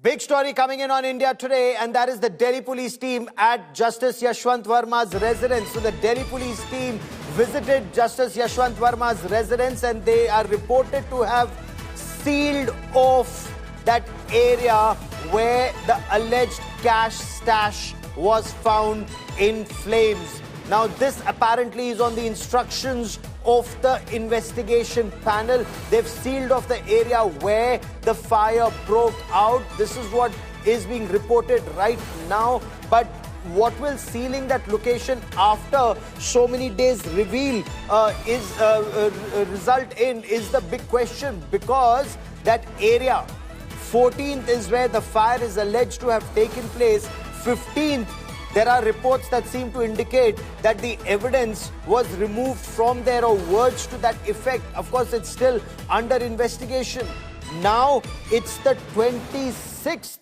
Big story coming in on India Today, and that is the Delhi police team at Justice Yashwant Verma's residence. So the Delhi police team visited Justice Yashwant Verma's residence, and they are reported to have sealed off that area where the alleged cash stash was found in flames. Now, this apparently is on the instructions of the investigation panel. They've sealed off the area where the fire broke out. This is what is being reported right now. But what will sealing that location after so many days reveal result in is the big question, because that area 14th is where the fire is alleged to have taken place. 15th, there are reports that seem to indicate that the evidence was removed from there or words to that effect. Of course, it's still under investigation. Now it's the 26th.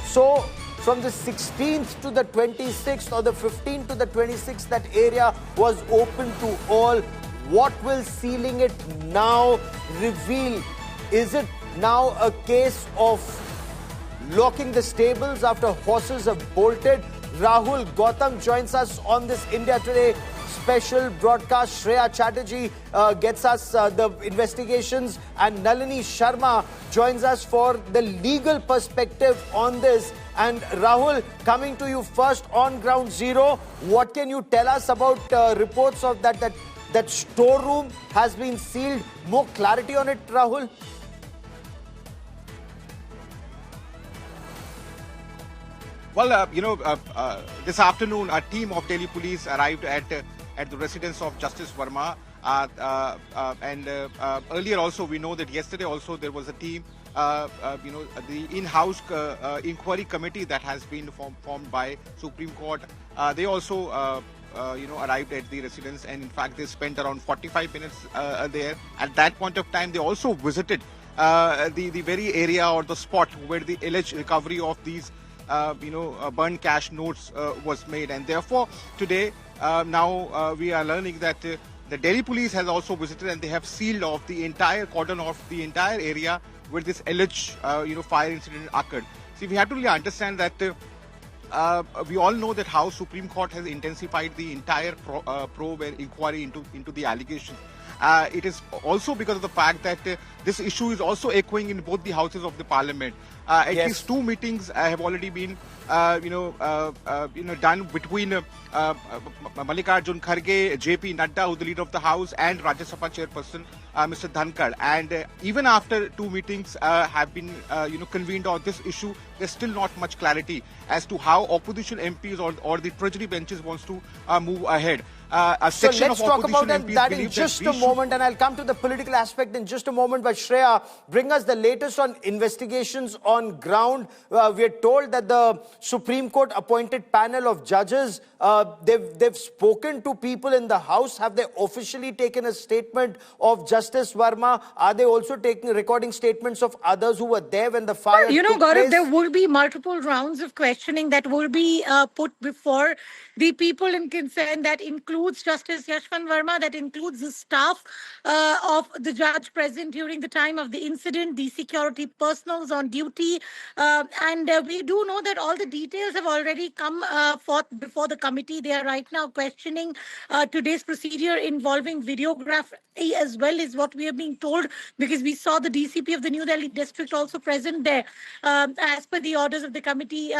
So from the 16th to the 26th, or the 15th to the 26th, that area was open to all. What will sealing it now reveal? Is it now a case of locking the stables after horses have bolted? Rahul Gautam joins us on this India Today special broadcast. Shreya Chatterjee gets us the investigations, and Nalini Sharma joins us for the legal perspective on this. And Rahul, coming to you first on ground zero, what can you tell us about reports of that storeroom has been sealed? More clarity on it, Rahul? Well, this afternoon, a team of Delhi police arrived at the residence of Justice Verma. Earlier also, we know that yesterday also there was a team, the in-house inquiry committee that has been formed by Supreme Court. They also arrived at the residence, and in fact they spent around 45 minutes there. At that point of time, they also visited the very area or the spot where the alleged recovery of these burned cash notes was made. And therefore today now we are learning that the Delhi police has also visited, and they have sealed off the entire cordon of the entire area where this alleged fire incident occurred. See, we have to really understand that we all know that how Supreme Court has intensified the entire probe and inquiry into the allegations. It is also because of the fact that this issue is also echoing in both the houses of the parliament. At least two meetings have already been done between Mallikarjun Kharge, JP Nadda, who is the leader of the house, and Rajya Sabha chairperson Mr. Dhankar. And even after two meetings have been convened on this issue, there's still not much clarity as to how opposition MPs or the treasury benches wants to move ahead. So let's talk about that in just a moment, and I'll come to the political aspect in just a moment. But Shreya, bring us the latest on investigations on ground. We are told that the Supreme Court appointed panel of judges, they've spoken to people in the House. Have they officially taken a statement of Justice Verma? Are they also recording statements of others who were there when the fire took Gaurav, place? there will be multiple rounds of questioning that will be put before the people in concern. That includes Justice Yashwant Verma, that includes the staff of the judge present during the time of the incident, the security personals on duty. And we do know that all the details have already come forth before the committee. They are right now questioning today's procedure involving videography as well, is what we are being told, because we saw the DCP of the New Delhi district also present there. As per the orders of the committee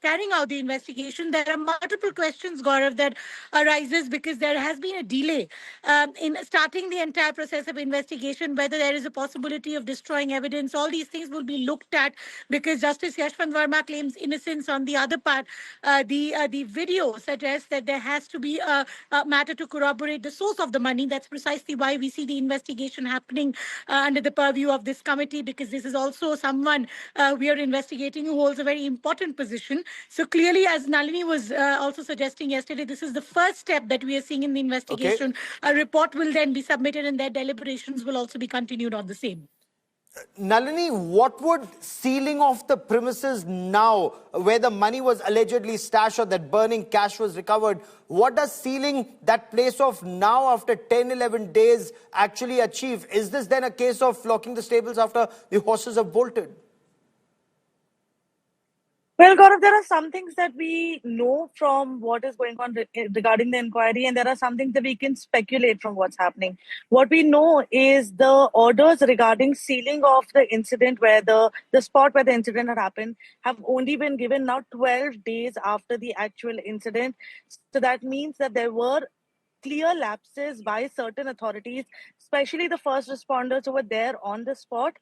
carrying out the investigation, there are multiple questions, Gaurav, that arises because there has been a delay in starting the entire process of investigation, whether there is a possibility of destroying evidence. All these things will be looked at because Justice Yashwant Verma claims innocence. On the other part, the video suggests that there has to be a matter to corroborate the source of the money. That's precisely why we see the investigation happening under the purview of this committee, because this is also someone we are investigating who holds a very important position. So clearly, as Nalini was also suggesting yesterday, this is the first step that we are seeing in the investigation. A report will then be submitted, and their deliberations will also be continued on the same. Nalini, what would sealing off the premises now, where the money was allegedly stashed or that burning cash was recovered, what does sealing that place off now after 10, 11 days actually achieve? Is this then a case of locking the stables after the horses have bolted? Well, Gaurav, there are some things that we know from what is going on regarding the inquiry, and there are some things that we can speculate from what's happening. What we know is the orders regarding sealing of the incident where the spot where the incident had happened have only been given now 12 days after the actual incident. So that means that there were clear lapses by certain authorities, especially the first responders who were there on the spot,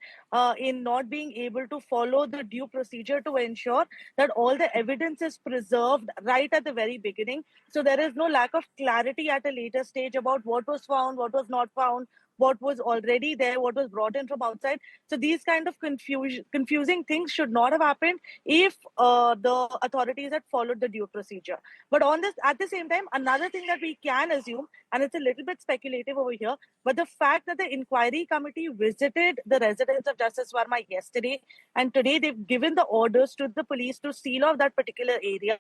in not being able to follow the due procedure to ensure that all the evidence is preserved right at the very beginning. So there is no lack of clarity at a later stage about what was found, what was not found, what was already there, what was brought in from outside. So these kind of confusing things should not have happened if the authorities had followed the due procedure. But on this, at the same time, another thing that we can assume, and it's a little bit speculative over here, but the fact that the inquiry committee visited the residence of Justice Verma yesterday, and today they've given the orders to the police to seal off that particular area,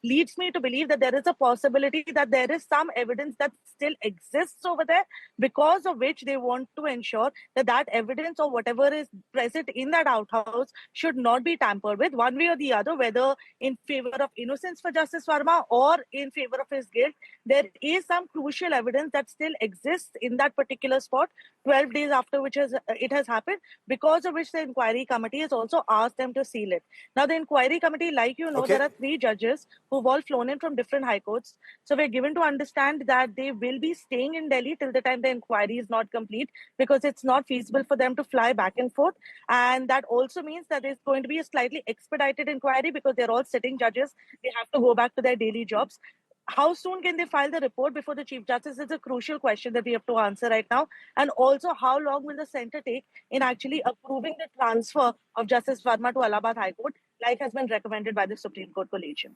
leads me to believe that there is a possibility that there is some evidence that still exists over there, because of which they want to ensure that that evidence or whatever is present in that outhouse should not be tampered with one way or the other, whether in favor of innocence for Justice Verma or in favor of his guilt. There is some crucial evidence that still exists in that particular spot 12 days after which it has happened, because of which the inquiry committee has also asked them to seal it. Now, the inquiry committee, like you know, Okay. there are 3 judges who've all flown in from different high courts. So we're given to understand that they will be staying in Delhi till the time the inquiry is not complete, because it's not feasible for them to fly back and forth. And that also means that there's going to be a slightly expedited inquiry because they're all sitting judges. They have to go back to their daily jobs. How soon can they file the report before the Chief Justice is a crucial question that we have to answer right now. And also, how long will the center take in actually approving the transfer of Justice Verma to Allahabad High Court, like has been recommended by the Supreme Court Collegium?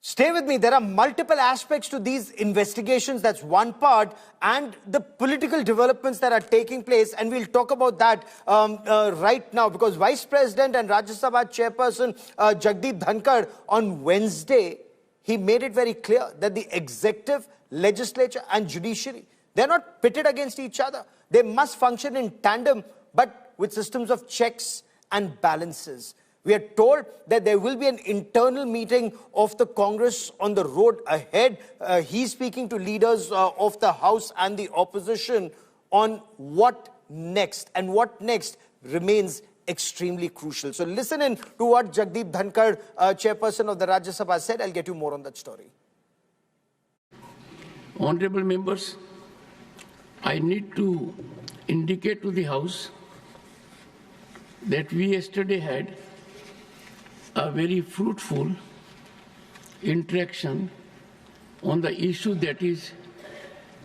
Stay with me. There are multiple aspects to these investigations. That's one part. And the political developments that are taking place. And we'll talk about that right now. Because Vice President and Rajya Sabha Chairperson Jagdeep Dhankar on Wednesday, he made it very clear that the executive, legislature and judiciary, they're not pitted against each other. They must function in tandem, but with systems of checks and balances. We are told that there will be an internal meeting of the Congress on the road ahead. He's speaking to leaders of the House and the opposition on what next. And what next remains extremely crucial. So listen in to what Jagdeep Dhankar, chairperson of the Rajya Sabha, said. I'll get you more on that story. Honorable members, I need to indicate to the House that we yesterday had a very fruitful interaction on the issue that is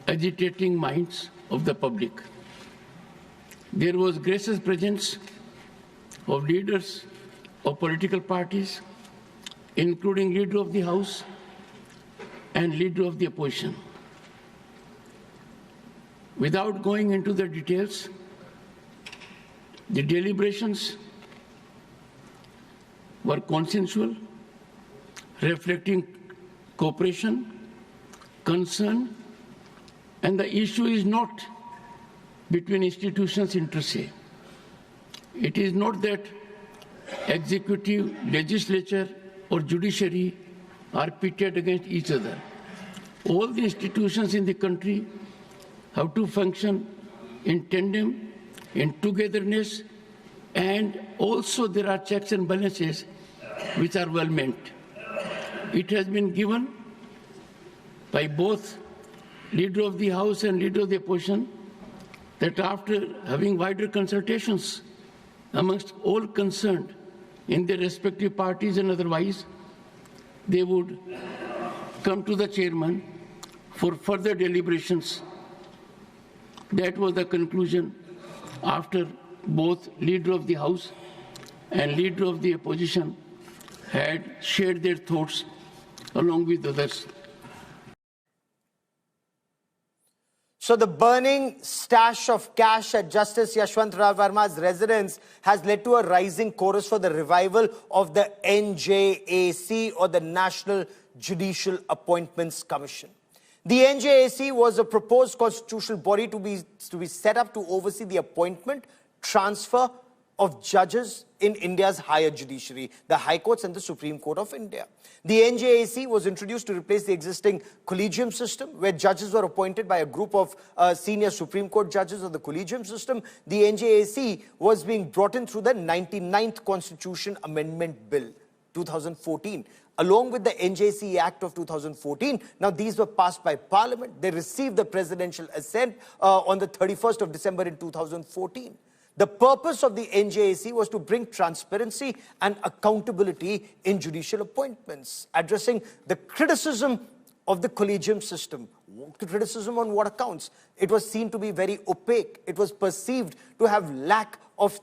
agitating minds of the public. There was gracious presence of leaders of political parties, including leader of the House and leader of the opposition. Without going into the details, the deliberations were consensual, reflecting cooperation, concern, and the issue is not between institutions inter se. It is not that executive, legislature, or judiciary are pitted against each other. All the institutions in the country have to function in tandem, in togetherness, and also there are checks and balances which are well meant. It has been given by both leader of the House and leader of the opposition that after having wider consultations amongst all concerned in their respective parties and otherwise, they would come to the chairman for further deliberations. That was the conclusion after both leader of the House and leader of the opposition had shared their thoughts along with others. So the burning stash of cash at Justice Yashwantrao Verma's residence has led to a rising chorus for the revival of the NJAC, or the National Judicial Appointments Commission. The NJAC was a proposed constitutional body to be set up to oversee the appointment, transfer of judges in India's higher judiciary, the High Courts and the Supreme Court of India. The NJAC was introduced to replace the existing collegium system, where judges were appointed by a group of senior Supreme Court judges of the collegium system. The NJAC was being brought in through the 99th Constitution Amendment Bill, 2014. Along with the NJC Act of 2014, now these were passed by Parliament. They received the presidential assent on the 31st of December in 2014. The purpose of the NJAC was to bring transparency and accountability in judicial appointments, addressing the criticism of the collegium system. Criticism on what accounts? It was seen to be very opaque. It was perceived to have lack of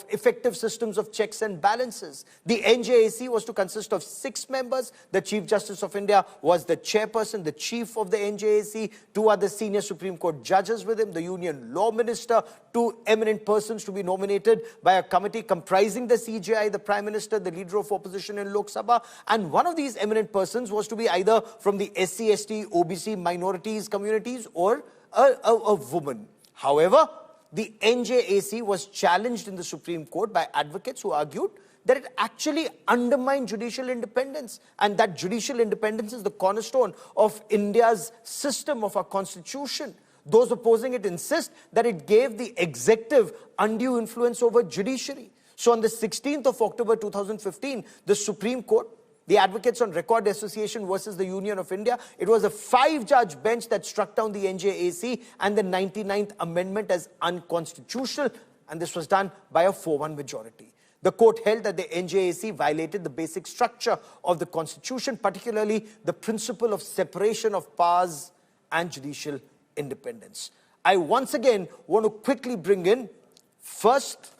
effective systems of checks and balances. The NJAC was to consist of 6 members. The Chief Justice of India was the chairperson, the chief of the NJAC, 2 other senior Supreme Court judges with him, the Union Law Minister, 2 eminent persons to be nominated by a committee comprising the CJI, the Prime Minister, the Leader of Opposition in Lok Sabha, and one of these eminent persons was to be either from the SC, ST, OBC, minorities communities or a woman. However, the NJAC was challenged in the Supreme Court by advocates who argued that it actually undermined judicial independence, and that judicial independence is the cornerstone of India's system, of our constitution. Those opposing it insist that it gave the executive undue influence over judiciary. So on the 16th of October 2015, the Supreme Court, the Advocates on Record Association versus the Union of India, it was a 5-judge bench that struck down the NJAC and the 99th Amendment as unconstitutional, and this was done by a 4-1 majority. The court held that the NJAC violated the basic structure of the Constitution, particularly the principle of separation of powers and judicial independence. I once again want to quickly bring in first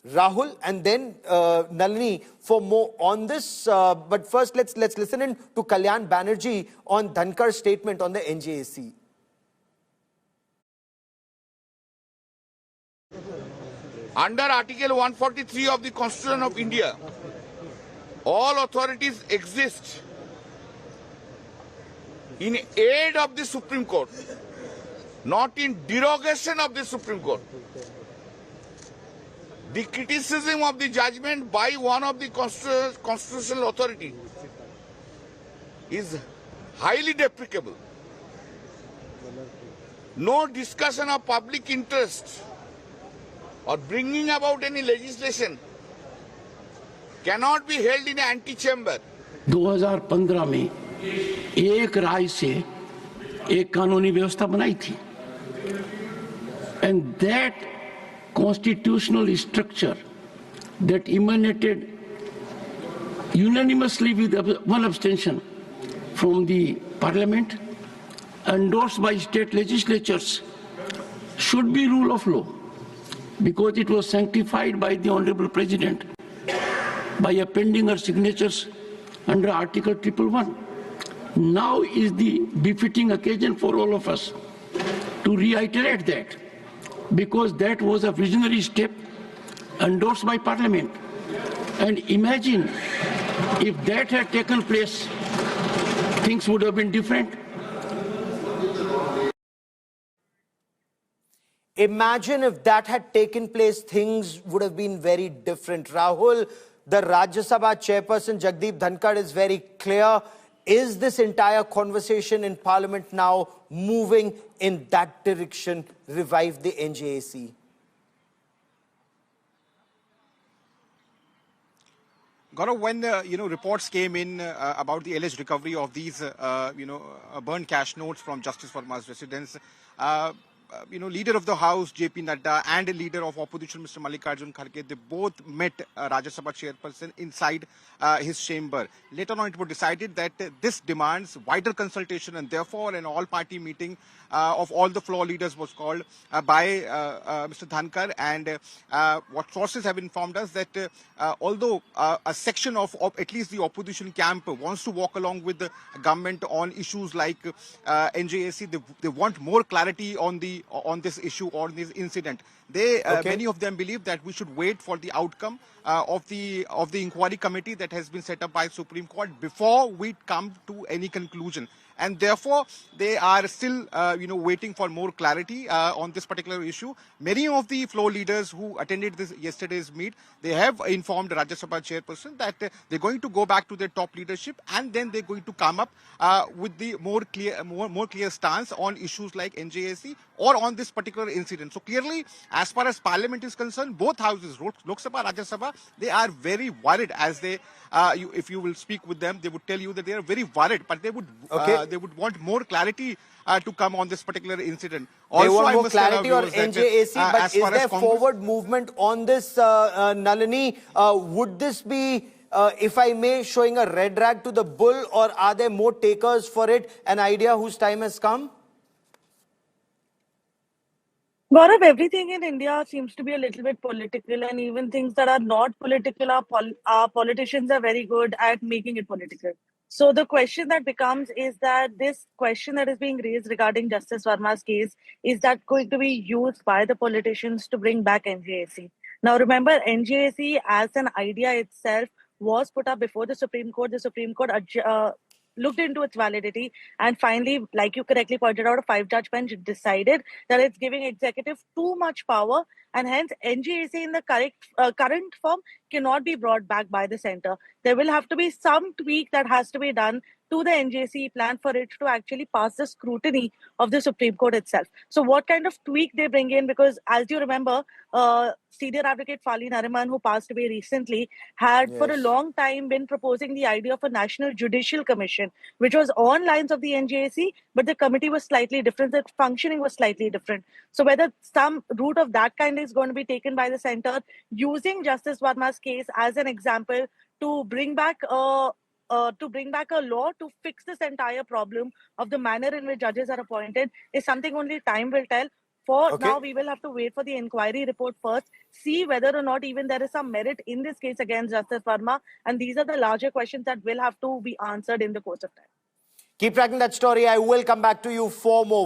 Rahul and then Nalini for more on this. But first, let's listen in to Kalyan Banerjee on Dhankar's statement on the NJAC. Under Article 143 of the Constitution of India, all authorities exist in aid of the Supreme Court, not in derogation of the Supreme Court. The criticism of the judgment by one of the constitutional authority is highly deprecable. No discussion of public interest or bringing about any legislation cannot be held in an antechamber. 2015 में एक राय से एक कानूनी व्यवस्था बनाई थी, and that constitutional structure that emanated unanimously with one abstention from the Parliament, endorsed by state legislatures, should be rule of law, because it was sanctified by the Honorable President by appending her signatures under Article 111. Now is the befitting occasion for all of us to reiterate that, because that was a visionary step endorsed by Parliament. And imagine if that had taken place, things would have been different. Imagine if that had taken place, things would have been very different. Rahul, the Rajya Sabha chairperson Jagdeep Dhankar is very clear. Is this entire conversation in Parliament now moving in that direction, revive the NJAC? Gaurav, when reports came in about the alleged recovery of these burned cash notes from Justice Verma's residence, leader of the House, JP Nadda, and a leader of opposition, Mr. Mallikarjun Kharge, they both met Rajya Sabha chairperson inside his chamber. Later on, it was decided that this demands wider consultation, and therefore an all-party meeting of all the floor leaders was called by Mr. Dhankar. And what sources have informed us that although a section of at least the opposition camp wants to walk along with the government on issues like NJAC, they want more clarity on this issue or this incident. Many of them believe that we should wait for the outcome of the inquiry committee that has been set up by Supreme Court before we come to any conclusion. and therefore they are still, waiting for more clarity on this particular issue. Many of the floor leaders who attended this yesterday's meet, they have informed Rajya Sabha chairperson that they're going to go back to their top leadership, and then they're going to come up with the more clear stance on issues like NJAC or on this particular incident. So clearly, as far as Parliament is concerned, both houses, Lok Sabha, Rajya Sabha, they are very worried. As they, if you will speak with them, they would tell you that they are very worried, but they would want more clarity to come on this particular incident. Also, they want I more must clarity on that, NJAC, but is there Congress forward movement on this, Nalini? Would this be, if I may, showing a red rag to the bull, or are there more takers for it? An idea whose time has come? Gaurav, everything in India seems to be a little bit political, and even things that are not political, our politicians are very good at making it political. So the question that becomes is that this question that is being raised regarding Justice Verma's case, is that going to be used by the politicians to bring back NJAC? Now remember, NJAC as an idea itself was put up before the Supreme Court. The Supreme Court looked into its validity, and finally, like you correctly pointed out, a 5-judge bench decided that it's giving executive too much power, and hence NJAC in the current form cannot be brought back by the center. There will have to be some tweak that has to be done to the NJAC plan for it to actually pass the scrutiny of the Supreme Court itself. So what kind of tweak they bring in, because as you remember, senior advocate Fali Nariman, who passed away recently, had for a long time been proposing the idea of a National Judicial Commission, which was on lines of the NJAC, but the committee was slightly different, the functioning was slightly different. So whether some route of that kind is going to be taken by the center, using Justice Verma's case as an example to bring back a law to fix this entire problem of the manner in which judges are appointed, is something only time will tell. For now, we will have to wait for the inquiry report first, see whether or not even there is some merit in this case against Justice Verma. And these are the larger questions that will have to be answered in the course of time. Keep tracking that story. I will come back to you for more.